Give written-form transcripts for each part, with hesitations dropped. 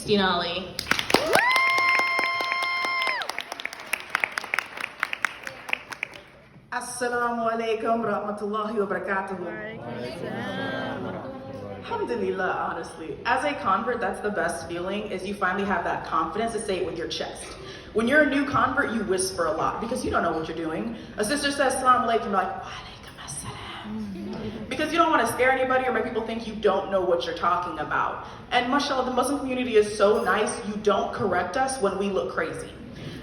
Ali. Assalamu alaikum rahmatullahi wa barakatuh. Alhamdulillah, honestly. As a convert, that's the best feeling, is you finally have that confidence to say it with your chest. When you're a new convert, you whisper a lot because you don't know what you're doing. A sister says Assalamu alaikum, you're like, wa alaikum assalam. Because you don't want to scare anybody or make people think you don't know what you're talking about. And mashallah, the Muslim community is so nice, you don't correct us when we look crazy.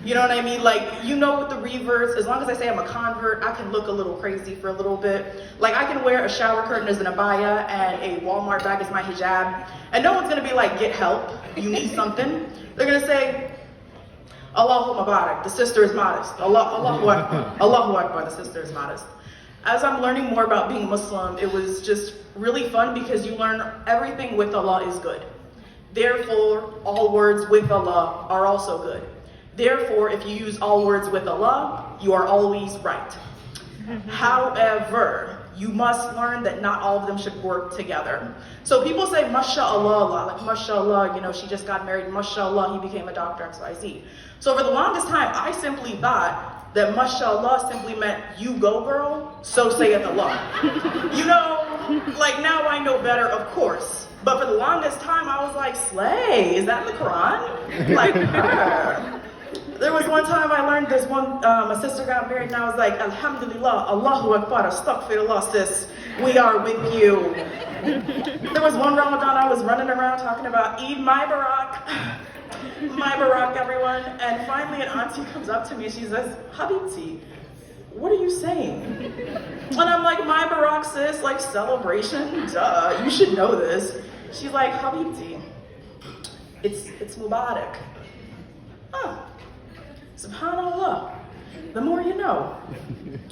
You know what I mean? Like, you know, with the reverse, as long as I say I'm a convert, I can look a little crazy for a little bit. Like, I can wear a shower curtain as an abaya and a Walmart bag as my hijab. And no one's gonna be like, get help, you need something. They're gonna say, Allahu Mubarak, the sister is modest. Allahu Akbar, Allahu Akbar, the sister is modest. As I'm learning more about being Muslim, it was just really fun because you learn everything with Allah is good. Therefore, all words with Allah are also good. Therefore, if you use all words with Allah, you are always right. However, you must learn that not all of them should work together. So people say, mashallah, like mashallah, you know, she just got married, mashallah, he became a doctor, XYZ. So for the longest time, I simply thought that mashallah simply meant you go girl, so saith Allah. You know, like now I know better, of course. But for the longest time, I was like, slay, is that in the Quran? Like her. There was one time I learned this one, my sister got married and I was like, Alhamdulillah, Allahu Akbar, astaghfirullah sis, we are with you. There was one Ramadan I was running around talking about Eid my Barak everyone, and finally an auntie comes up to me, she says, Habibti, what are you saying? And I'm like, my Barak sis, like celebration, duh, you should know this. She's like, Habibti, it's Mubarak. Huh. SubhanAllah, the more you know.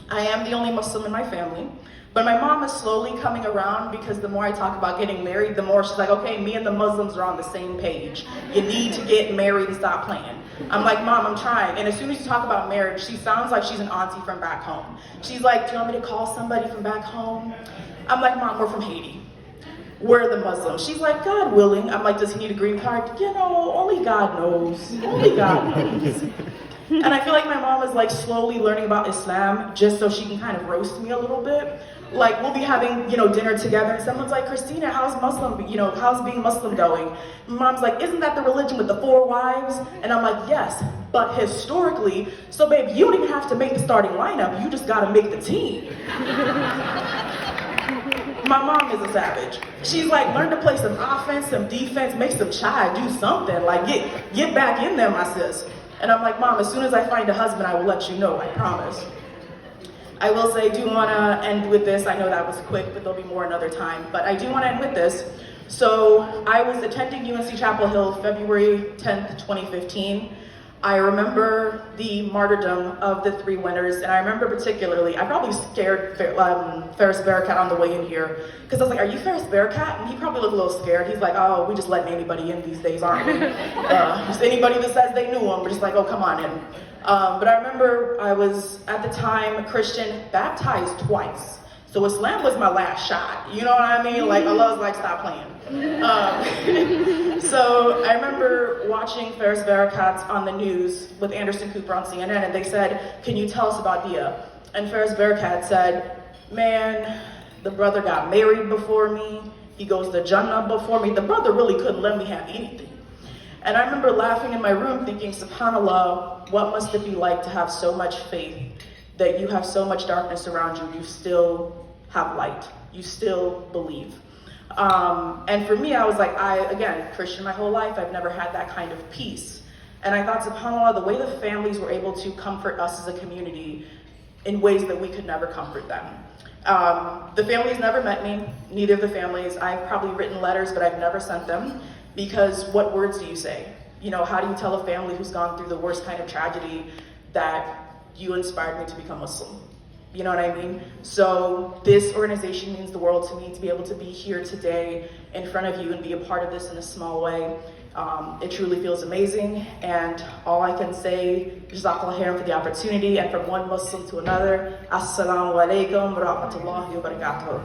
I am the only Muslim in my family, but my mom is slowly coming around because the more I talk about getting married, the more she's like, okay, me and the Muslims are on the same page. You need to get married and stop playing. I'm like, Mom, I'm trying. And as soon as you talk about marriage, she sounds like she's an auntie from back home. She's like, do you want me to call somebody from back home? I'm like, Mom, we're from Haiti. We're the Muslims. She's like, God willing. I'm like, does he need a green card? You know, only God knows. Only God knows. And I feel like my mom is like slowly learning about Islam just so she can kind of roast me a little bit. Like we'll be having, you know, dinner together and someone's like, Christina, how's Muslim, you know, how's being Muslim going? My mom's like, isn't that the religion with the 4 wives? And I'm like, yes, but historically, so babe, you don't even have to make the starting lineup, you just gotta make the team. My mom is a savage. She's like, learn to play some offense, some defense, make some chai, do something, like get back in there, my sis. And I'm like, Mom, as soon as I find a husband, I will let you know, I promise. I will say, I do want to end with this. I know that was quick, but there'll be more another time. But I do want to end with this. So I was attending UNC Chapel Hill February 10th, 2015. I remember the martyrdom of the 3 winners, and I remember particularly, I probably scared Ferris Bearcat on the way in here, because I was like, are you Ferris Bearcat? And he probably looked a little scared. He's like, oh, we just letting anybody in these days, aren't we? Just anybody that says they knew him, we're just like, oh, come on in. But I remember I was, at the time, Christian, baptized twice. So Islam was my last shot, you know what I mean? Like, Allah was like, stop playing. So I remember watching Ferris Bearcats on the news with Anderson Cooper on CNN, and they said, can you tell us about Dia? And Ferris Bearcat said, man, the brother got married before me, he goes to Jannah before me, the brother really couldn't let me have anything. And I remember laughing in my room thinking, subhanAllah, what must it be like to have so much faith that you have so much darkness around you, you still have light, you still believe. And for me, I was like, again, Christian my whole life, I've never had that kind of peace. And I thought, subhanAllah, the way the families were able to comfort us as a community in ways that we could never comfort them. The families never met me, neither of the families. I've probably written letters, but I've never sent them, because what words do you say? You know, how do you tell a family who's gone through the worst kind of tragedy that you inspired me to become Muslim? You know what I mean? So this organization means the world to me, to be able to be here today in front of you and be a part of this in a small way. It truly feels amazing, and all I can say, Jazakallah khairan for the opportunity, and from one Muslim to another, Assalamu alaikum wa rahmatullahi wa barakatuh.